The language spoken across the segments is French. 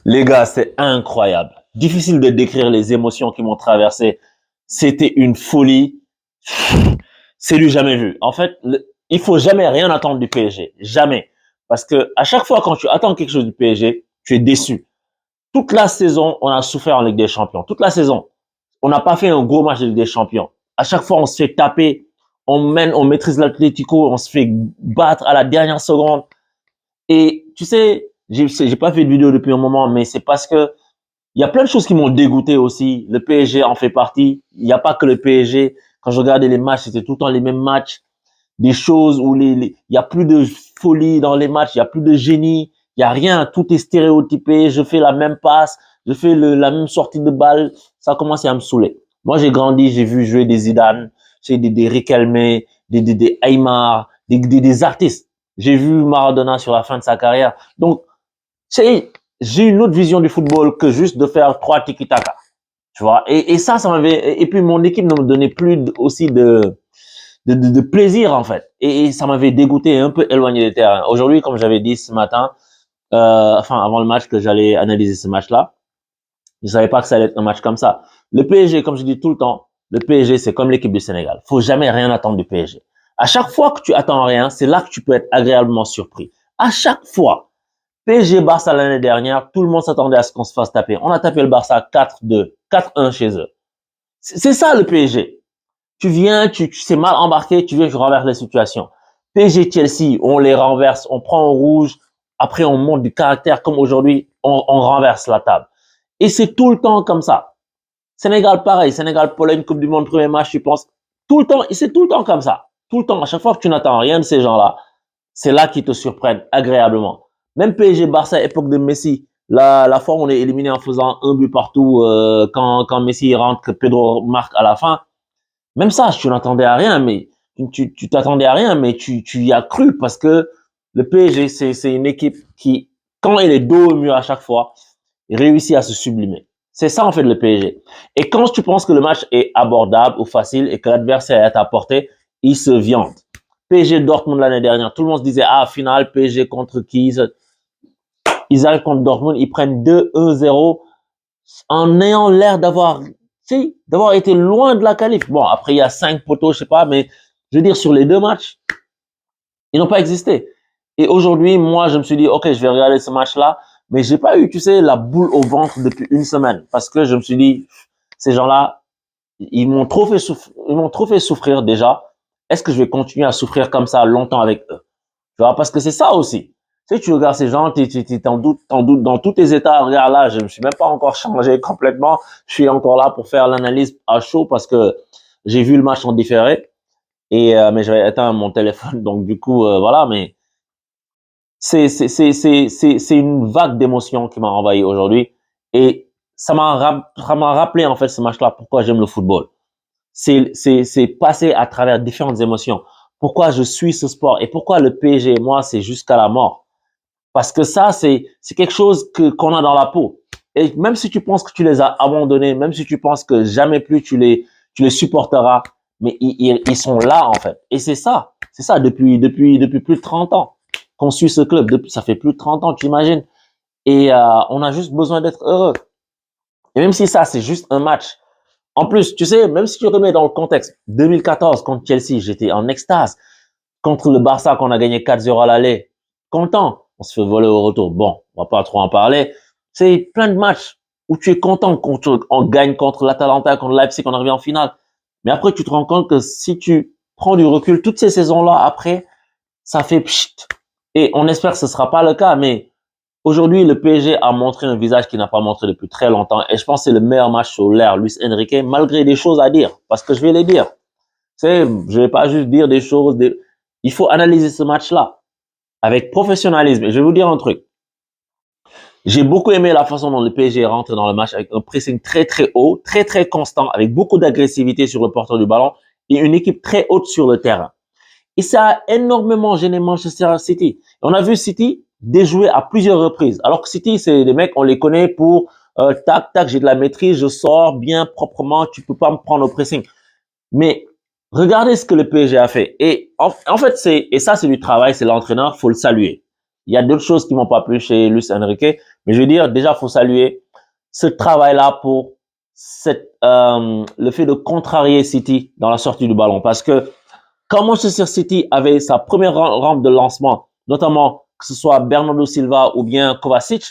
Les gars, c'est incroyable. Difficile de décrire les émotions qui m'ont traversé. C'était une folie. C'est du jamais vu. En fait, il faut jamais rien attendre du PSG. Jamais. Parce que à chaque fois quand tu attends quelque chose du PSG, tu es déçu. Toute la saison, on a souffert en Ligue des Champions. Toute la saison. On n'a pas fait un gros match de Ligue des Champions. À chaque fois, on se fait taper. On mène, on maîtrise l'Atlético. On se fait battre à la dernière seconde. Et tu sais, j'ai pas fait de vidéo depuis un moment, mais c'est parce que il y a plein de choses qui m'ont dégoûté aussi. Le PSG en fait partie. Il n'y a pas que le PSG. Quand je regardais les matchs, c'était tout le temps les mêmes matchs. Des choses où il y a plus de folie dans les matchs, il y a plus de génie, il y a rien, tout est stéréotypé. Je fais la même passe, je fais la même sortie de balle. Ça a commencé à me saouler. Moi, j'ai grandi, j'ai vu jouer des Zidane, j'ai des Riquelme, des Aymar, des artistes. J'ai vu Maradona sur la fin de sa carrière. Donc, j'ai une autre vision du football que juste de faire trois tiki-taka. Tu vois, et ça m'avait, et puis mon équipe ne me donnait plus aussi de plaisir en fait. Et ça m'avait dégoûté, un peu éloigné des terrains. Aujourd'hui, comme j'avais dit ce matin, enfin avant le match que j'allais analyser ce match-là, je savais pas que ça allait être un match comme ça. Le PSG, comme je dis tout le temps, le PSG c'est comme l'équipe du Sénégal. Faut jamais rien attendre du PSG. À chaque fois que tu attends rien, c'est là que tu peux être agréablement surpris. À chaque fois. PSG Barça l'année dernière, tout le monde s'attendait à ce qu'on se fasse taper. On a tapé le Barça 4-2, 4-1 chez eux. C'est ça le PSG. Tu viens, tu sais mal embarqué, tu viens, tu renverses les situations. PSG Chelsea, on les renverse, on prend au rouge, après on monte du caractère comme aujourd'hui, on renverse la table. Et c'est tout le temps comme ça. Sénégal, pareil, Sénégal-Pologne, Coupe du Monde, premier match, tu penses, tout le temps, c'est tout le temps comme ça. Tout le temps, à chaque fois que tu n'attends rien de ces gens-là, c'est là qu'ils te surprennent agréablement. Même PSG Barça, époque de Messi, la fois où on est éliminé en faisant un but partout, quand Messi rentre, que Pedro marque à la fin, même ça, tu n'attendais à rien, mais tu t'attendais à rien, mais tu y as cru parce que le PSG, c'est une équipe qui, quand elle est dos au mur à chaque fois, réussit à se sublimer. C'est ça en fait le PSG. Et quand tu penses que le match est abordable ou facile et que l'adversaire est à ta portée, il se viande. PSG Dortmund l'année dernière, tout le monde se disait ah finale PSG contre qui? Ils arrivent contre Dortmund, ils prennent 2-1-0 en ayant l'air d'avoir été loin de la qualif. Bon, après, il y a 5 poteaux, je sais pas, mais je veux dire, sur les deux matchs, ils n'ont pas existé. Et aujourd'hui, moi, je me suis dit, OK, je vais regarder ce match-là, mais j'ai pas eu, tu sais, la boule au ventre depuis une semaine parce que je me suis dit, ces gens-là, ils m'ont trop fait souffrir déjà. Est-ce que je vais continuer à souffrir comme ça longtemps avec eux? Tu vois, parce que c'est ça aussi. Tu sais, tu regardes ces gens, t'en doutes dans tous tes états. Regarde là, je me suis même pas encore changé complètement. Je suis encore là pour faire l'analyse à chaud parce que j'ai vu le match en différé et mais j'avais éteint mon téléphone, donc du coup voilà. Mais c'est une vague d'émotions qui m'a envahi aujourd'hui et ça m'a rappelé en fait ce match-là pourquoi j'aime le football. C'est passer à travers différentes émotions. Pourquoi je suis ce sport et pourquoi le PSG, moi, c'est jusqu'à la mort. Parce que ça, c'est quelque chose qu'on a dans la peau. Et même si tu penses que tu les as abandonnés, même si tu penses que jamais plus tu les supporteras, mais ils sont là, en fait. Et c'est ça depuis plus de 30 ans qu'on suit ce club. Ça fait plus de 30 ans, tu imagines. Et on a juste besoin d'être heureux. Et même si ça, c'est juste un match. En plus, tu sais, même si tu remets dans le contexte, 2014 contre Chelsea, j'étais en extase. Contre le Barça qu'on a gagné 4-0 à l'aller, content. On se fait voler au retour. Bon, on va pas trop en parler. C'est plein de matchs où tu es content quand on gagne contre l'Atalanta, contre Leipzig, on arrive en finale. Mais après, tu te rends compte que si tu prends du recul, toutes ces saisons-là, après, ça fait pchit. Et on espère que ce sera pas le cas, mais aujourd'hui, le PSG a montré un visage qu'il n'a pas montré depuis très longtemps. Et je pense que c'est le meilleur match sur l'air, Luis Enrique, malgré des choses à dire. Parce que je vais les dire. Tu sais, je vais pas juste dire des choses. Il faut analyser ce match-là avec professionnalisme. Et je vais vous dire un truc. J'ai beaucoup aimé la façon dont le PSG est rentré dans le match avec un pressing très très haut, très très constant, avec beaucoup d'agressivité sur le porteur du ballon et une équipe très haute sur le terrain. Et ça a énormément gêné Manchester City. On a vu City déjouer à plusieurs reprises. Alors que City, c'est des mecs, on les connaît pour tac, tac, j'ai de la maîtrise, je sors bien proprement, tu peux pas me prendre au pressing. Mais regardez ce que le PSG a fait. Et en fait, et ça, c'est du travail, c'est l'entraîneur, faut le saluer. Il y a d'autres choses qui m'ont pas plu chez Luis Enrique, mais je veux dire, déjà, faut saluer ce travail-là pour le fait de contrarier City dans la sortie du ballon. Parce que quand Manchester City avait sa première rampe de lancement, notamment que ce soit Bernardo Silva ou bien Kovacic,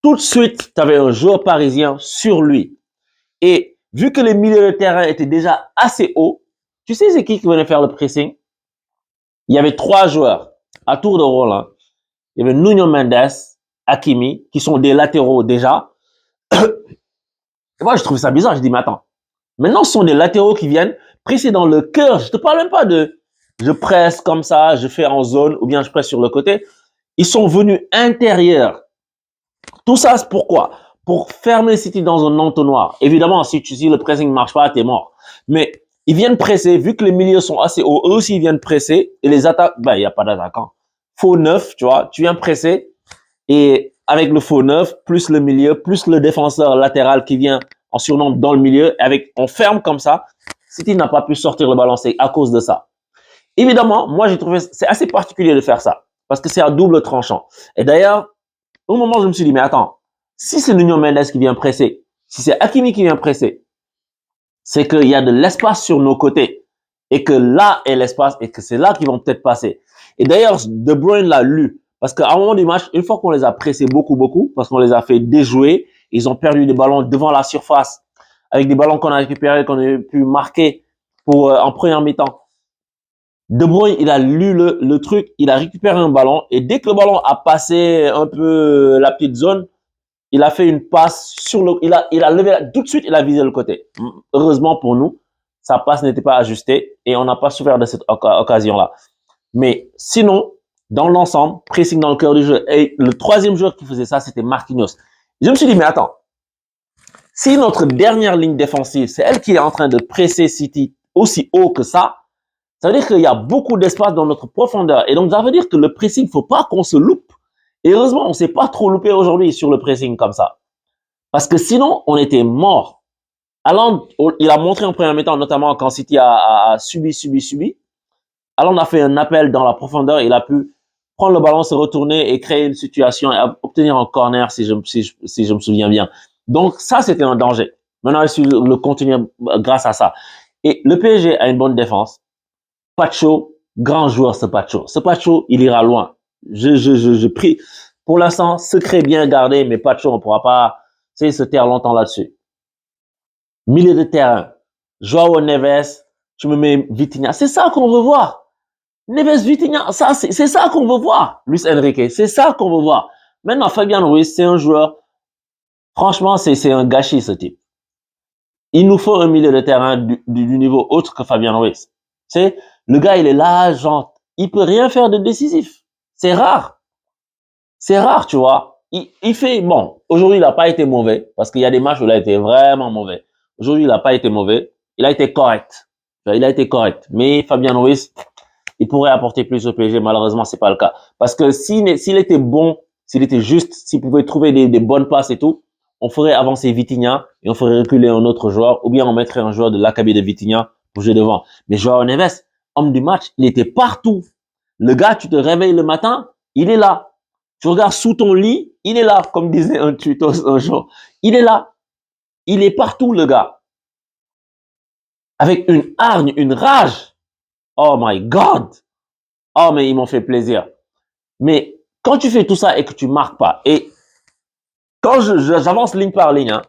tout de suite, tu avais un joueur parisien sur lui. Et vu que les milieux de terrain étaient déjà assez hauts, tu sais c'est qui venait faire le pressing? Il y avait 3 joueurs à tour de rôle. Hein. Il y avait Nuno Mendes, Hakimi, qui sont des latéraux déjà. Et moi, je trouve ça bizarre. Je dis, mais attends, maintenant, ce sont des latéraux qui viennent presser dans le cœur. Je te parle même pas de je presse comme ça, je fais en zone ou bien je presse sur le côté. Ils sont venus intérieurs. Tout ça, c'est pourquoi? Pour fermer City dans un entonnoir. Évidemment, si le pressing ne marche pas, t'es mort. Mais ils viennent presser, vu que les milieux sont assez hauts, eux aussi ils viennent presser, et les attaques, ben, il n'y a pas d'attaquant. Faux neuf, tu vois, tu viens presser, et avec le faux neuf, plus le milieu, plus le défenseur latéral qui vient en surnombre dans le milieu, on ferme comme ça, City n'a pas pu sortir le ballon, c'est à cause de ça. Évidemment, moi j'ai trouvé, c'est assez particulier de faire ça, parce que c'est à double tranchant. Et d'ailleurs, au moment, je me suis dit, mais attends, si c'est Nuno Mendes qui vient presser, si c'est Hakimi qui vient presser, c'est qu'il y a de l'espace sur nos côtés et que là est l'espace et que c'est là qu'ils vont peut-être passer. Et d'ailleurs, De Bruyne l'a lu parce qu'à un moment du match, une fois qu'on les a pressés beaucoup, parce qu'on les a fait déjouer, ils ont perdu des ballons devant la surface avec des ballons qu'on a récupérés, qu'on a pu marquer en première mi-temps. De Bruyne, il a lu le truc, il a récupéré un ballon et dès que le ballon a passé un peu la petite zone, il a fait une passe sur il a levé, tout de suite, il a visé le côté. Heureusement pour nous, sa passe n'était pas ajustée et on n'a pas souffert de cette occasion-là. Mais sinon, dans l'ensemble, pressing dans le cœur du jeu. Et le troisième joueur qui faisait ça, c'était Marquinhos. Je me suis dit, mais attends, si notre dernière ligne défensive, c'est elle qui est en train de presser City aussi haut que ça veut dire qu'il y a beaucoup d'espace dans notre profondeur. Et donc, ça veut dire que le pressing, faut pas qu'on se loupe. Et heureusement, on s'est pas trop loupé aujourd'hui sur le pressing comme ça. Parce que sinon, on était mort. Haaland, il a montré en première mi-temps, notamment quand City a subi. Haaland a fait un appel dans la profondeur. Il a pu prendre le ballon, se retourner et créer une situation et obtenir un corner, si je me souviens bien. Donc, ça, c'était un danger. Maintenant, il su le continuer grâce à ça. Et le PSG a une bonne défense. Pacho, grand joueur, ce Pacho. Ce Pacho, il ira loin. Je prie. Pour l'instant, secret bien gardé, mais Pacho, on ne pourra pas, se taire longtemps là-dessus. Milieu de terrain. Joao Neves, tu me mets Vitinha. C'est ça qu'on veut voir. Neves, Vitinha, ça, c'est ça qu'on veut voir. Luis Enrique, c'est ça qu'on veut voir. Maintenant, Fabian Ruiz, c'est un joueur, franchement, c'est un gâchis, ce type. Il nous faut un milieu de terrain du niveau autre que Fabian Ruiz. C'est, le gars, il est là, genre, il peut rien faire de décisif. C'est rare. C'est rare, tu vois. Il fait, bon, aujourd'hui, il n'a pas été mauvais, parce qu'il y a des matchs où il a été vraiment mauvais. Aujourd'hui, il n'a pas été mauvais. Il a été correct. Il a été correct. Mais Fabian Ruiz, il pourrait apporter plus au PSG. Malheureusement, c'est pas le cas. Parce que s'il était bon, s'il était juste, s'il pouvait trouver des bonnes passes et tout, on ferait avancer Vitinha et on ferait reculer un autre joueur, ou bien on mettrait un joueur de l'acabit de Vitinha pour jouer devant. Mais Joao Neves, homme du match, il était partout. Le gars, tu te réveilles le matin, il est là. Tu regardes sous ton lit, il est là, comme disait un tutos un jour. Il est là. Il est partout, le gars. Avec une hargne, une rage. Oh my God. Oh, mais ils m'ont fait plaisir. Mais quand tu fais tout ça et que tu marques pas, et quand j'avance ligne par ligne, hein,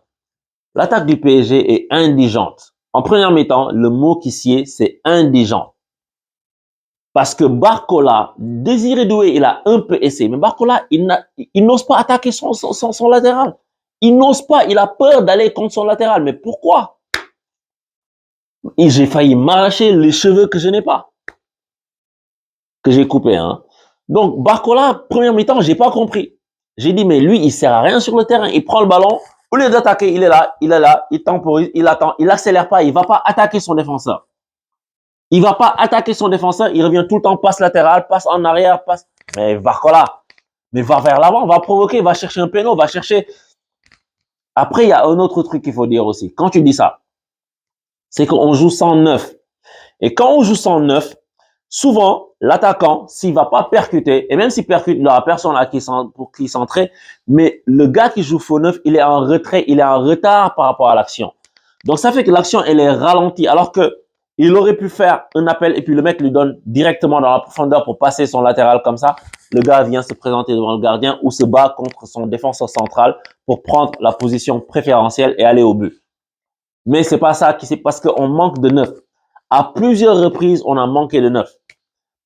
l'attaque du PSG est indigente. En première mi-temps, le mot qui sied, c'est indigent. Parce que Barcola, Désiré Doué, il a un peu essayé. Mais Barcola, il n'ose pas attaquer son latéral. Il n'ose pas, il a peur d'aller contre son latéral. Mais pourquoi? Et j'ai failli m'arracher les cheveux que je n'ai pas. Que j'ai coupé, hein. Donc, Barcola, première mi-temps, j'ai pas compris. J'ai dit, mais lui, il sert à rien sur le terrain. Il prend le ballon. Au lieu d'attaquer, il est là, il temporise, il attend, il accélère pas, il va pas attaquer son défenseur. Il va pas attaquer son défenseur, il revient tout le temps, passe latéral, passe en arrière, passe. Mais Barcola, mais va vers l'avant, va provoquer, va chercher un péno, va chercher. Après, il y a un autre truc qu'il faut dire aussi. Quand tu dis ça, c'est qu'on joue 109. Et quand on joue 109, souvent, l'attaquant, s'il va pas percuter, et même s'il percute, il n'y aura personne à pour qui centrer, mais le gars qui joue faux neuf, il est en retrait, il est en retard par rapport à l'action. Donc, ça fait que l'action, elle est ralentie, alors que il aurait pu faire un appel et puis le mec lui donne directement dans la profondeur pour passer son latéral comme ça. Le gars vient se présenter devant le gardien ou se bat contre son défenseur central pour prendre la position préférentielle et aller au but. Mais c'est pas ça qui c'est parce qu'on manque de neuf. À plusieurs reprises, on a manqué de neuf.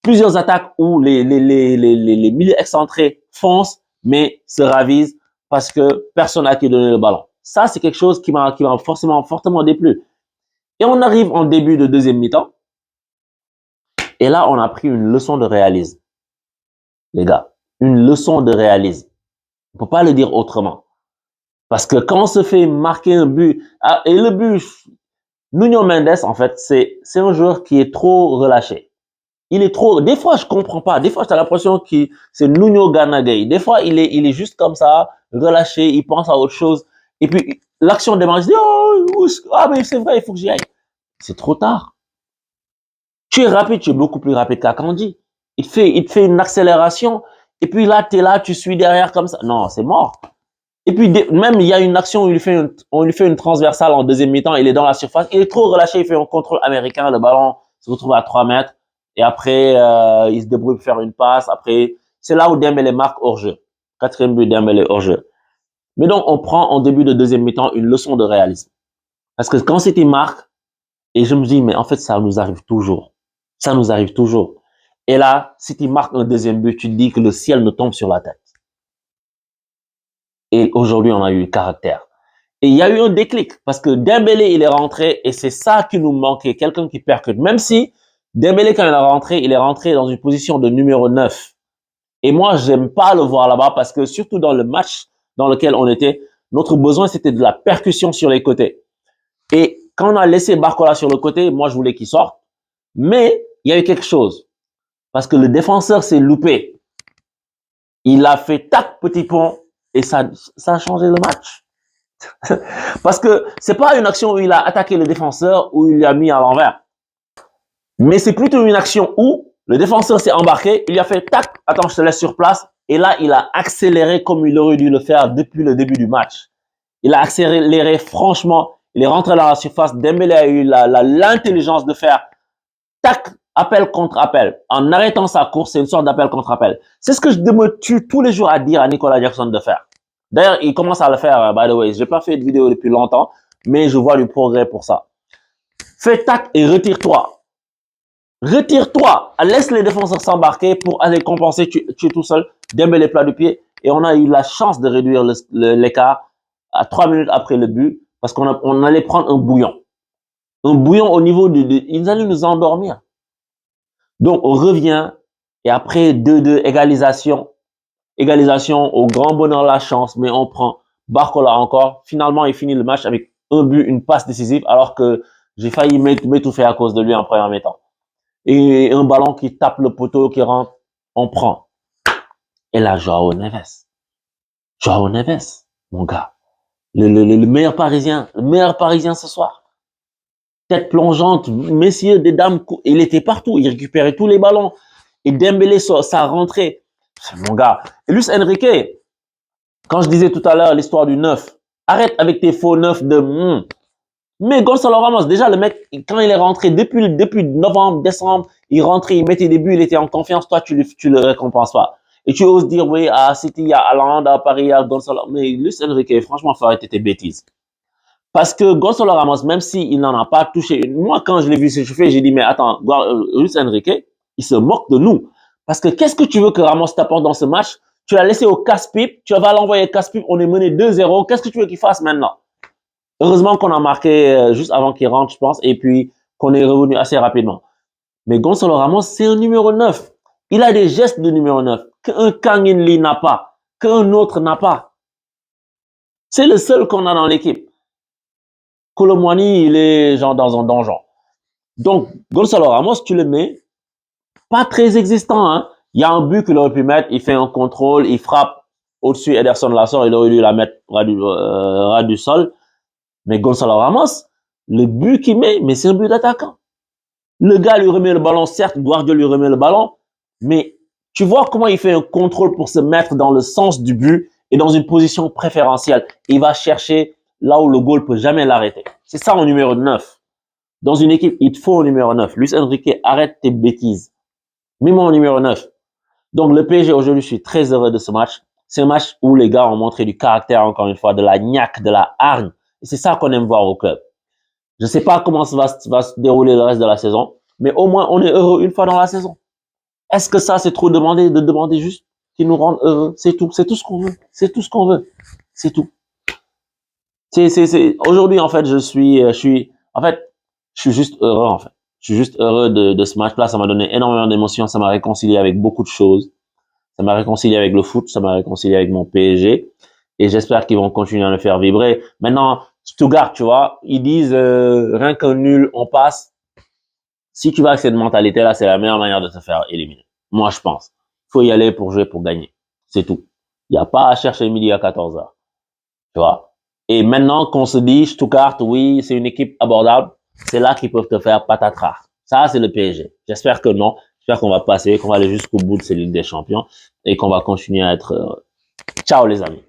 Plusieurs attaques où les milieux excentrés foncent, mais se ravisent parce que personne n'a qui donner le ballon. Ça, c'est quelque chose qui m'a fortement déplu. Et on arrive en début de deuxième mi-temps. Et là, on a pris une leçon de réalisme. Les gars, une leçon de réalisme. On peut pas le dire autrement. Parce que quand on se fait marquer un but, et le but, Nuno Mendes, en fait, c'est un joueur qui est trop relâché. Il est trop, des fois, je comprends pas. Des fois, j'ai l'impression que c'est Nuno Ganagay. Des fois, il est juste comme ça, relâché, il pense à autre chose. Et puis, l'action démarre, il dit, oh, ah, mais c'est vrai, il faut que j'y aille. C'est trop tard. Tu es rapide, tu es beaucoup plus rapide qu'Akanji. Il te fait une accélération. Et puis là, tu es là, tu suis derrière comme ça. Non, c'est mort. Et puis, même, il y a une action où on lui fait une transversale en deuxième mi-temps. Il est dans la surface. Il est trop relâché. Il fait un contrôle américain. Le ballon se retrouve à 3 mètres. Et après, il se débrouille pour faire une passe. Après, c'est là où Dembélé marque hors-jeu. Quatrième but, Dembélé hors-jeu. Mais donc, on prend en début de deuxième mi-temps une leçon de réalisme. Parce que quand City marque, et je me dis, mais en fait, ça nous arrive toujours. Ça nous arrive toujours. Et là, si tu marques un deuxième but, tu te dis que le ciel nous tombe sur la tête. Et aujourd'hui, on a eu le caractère. Et il y a eu un déclic parce que Dembélé, il est rentré et c'est ça qui nous manquait, quelqu'un qui percute. Même si Dembélé, quand il est rentré dans une position de numéro 9. Et moi, j'aime pas le voir là-bas parce que surtout dans le match dans lequel on était, notre besoin, c'était de la percussion sur les côtés. Et quand on a laissé Barcola sur le côté, moi, je voulais qu'il sorte. Mais il y a eu quelque chose. Parce que le défenseur s'est loupé. Il a fait tac, petit pont, et ça a changé le match. Parce que c'est pas une action où il a attaqué le défenseur, où il l'a mis à l'envers. Mais c'est plutôt une action où le défenseur s'est embarqué, il a fait tac, attends, je te laisse sur place. Et là, il a accéléré comme il aurait dû le faire depuis le début du match. Il a accéléré franchement. Il est rentré dans la surface. Dembélé a eu l'intelligence de faire tac, appel contre appel. En arrêtant sa course, c'est une sorte d'appel contre appel. C'est ce que je me tue tous les jours à dire à Nicolas Jackson de faire. D'ailleurs, il commence à le faire, by the way. J'ai pas fait de vidéo depuis longtemps, mais je vois du progrès pour ça. Fais tac et retire-toi. Retire-toi. Laisse les défenseurs s'embarquer pour aller compenser. Tu es tout seul. Dembélé plat du pied. Et on a eu la chance de réduire l'écart à 3 minutes après le but parce qu'on allait prendre un bouillon. Un bouillon au niveau ils allaient nous endormir. Donc, on revient et après 2-2, égalisation. Égalisation au grand bonheur, la chance, mais on prend Barcola encore. Finalement, il finit le match avec un but, une passe décisive, alors que j'ai failli m'étouffer à cause de lui en première mi-temps. Et un ballon qui tape le poteau, qui rentre, on prend. Et là, Joao Neves. Joao Neves, mon gars. Le meilleur Parisien ce soir. Tête plongeante, messieurs, des dames, il était partout, il récupérait tous les ballons. Et Dembélé, sa rentrée, mon gars. Et Luis Enrique, quand je disais tout à l'heure l'histoire du 9, arrête avec tes faux 9 de... Mais Gonzalo Ramos, déjà le mec, quand il est rentré, depuis novembre, décembre, il rentrait, il mettait des buts, il était en confiance, toi tu le récompenses pas. Et tu oses dire, oui, à City, il y a Haaland, à Paris, il y a Gonzalo. Mais Luis Enrique, franchement, faut arrêter tes bêtises. Parce que Gonzalo Ramos, même s'il n'en a pas touché, moi, quand je l'ai vu s'échauffer, j'ai dit, mais attends, Luis Enrique, il se moque de nous. Parce que qu'est-ce que tu veux que Ramos t'apporte dans ce match? Tu l'as laissé au casse-pipe, tu vas l'envoyer casse-pipe, on est mené 2-0. Qu'est-ce que tu veux qu'il fasse maintenant? Heureusement qu'on a marqué juste avant qu'il rentre, je pense, et puis qu'on est revenu assez rapidement. Mais Gonzalo Ramos, c'est un numéro 9. Il a des gestes de numéro 9 qu'un Kangin Lee n'a pas, qu'un autre n'a pas. C'est le seul qu'on a dans l'équipe. Kolo Muani, il est genre dans un donjon. Donc, Gonzalo Ramos, tu le mets, pas très existant, hein. Il y a un but qu'il aurait pu mettre, il fait un contrôle, il frappe au-dessus Ederson Lassor, il aurait dû la mettre ras du sol. Mais Gonzalo Ramos, le but qu'il met, mais c'est un but d'attaquant. Le gars lui remet le ballon, certes, Guardiola lui remet le ballon, Mais tu vois comment il fait un contrôle pour se mettre dans le sens du but et dans une position préférentielle. Il va chercher là où le goal peut jamais l'arrêter. C'est ça en numéro 9. Dans une équipe, il te faut un numéro 9. Luis Enrique, arrête tes bêtises. Mets-moi en numéro 9. Donc, le PSG, aujourd'hui, je suis très heureux de ce match. C'est un match où les gars ont montré du caractère, encore une fois, de la niaque, de la hargne. Et c'est ça qu'on aime voir au club. Je ne sais pas comment ça va se dérouler le reste de la saison, mais au moins, on est heureux une fois dans la saison. Est-ce que ça, c'est trop demandé de demander juste qu'ils nous rendent heureux? C'est tout. C'est tout ce qu'on veut. C'est tout ce qu'on veut. C'est tout. Aujourd'hui, en fait, je suis juste heureux, en fait. Je suis juste heureux de ce match-là. Ça m'a donné énormément d'émotions. Ça m'a réconcilié avec beaucoup de choses. Ça m'a réconcilié avec le foot. Ça m'a réconcilié avec mon PSG. Et j'espère qu'ils vont continuer à le faire vibrer. Maintenant, Stuttgart, tu vois, ils disent, rien qu'un nul, on passe. Si tu vas avec cette mentalité-là, c'est la meilleure manière de te faire éliminer. Moi, je pense. Il faut y aller pour jouer, pour gagner. C'est tout. Il n'y a pas à chercher midi à 14 heures. Tu vois. Et maintenant qu'on se dit, Stuttgart, oui, c'est une équipe abordable, c'est là qu'ils peuvent te faire patatras. Ça, c'est le PSG. J'espère que non. J'espère qu'on va passer, qu'on va aller jusqu'au bout de ces Ligue des Champions et qu'on va continuer à être... Ciao les amis.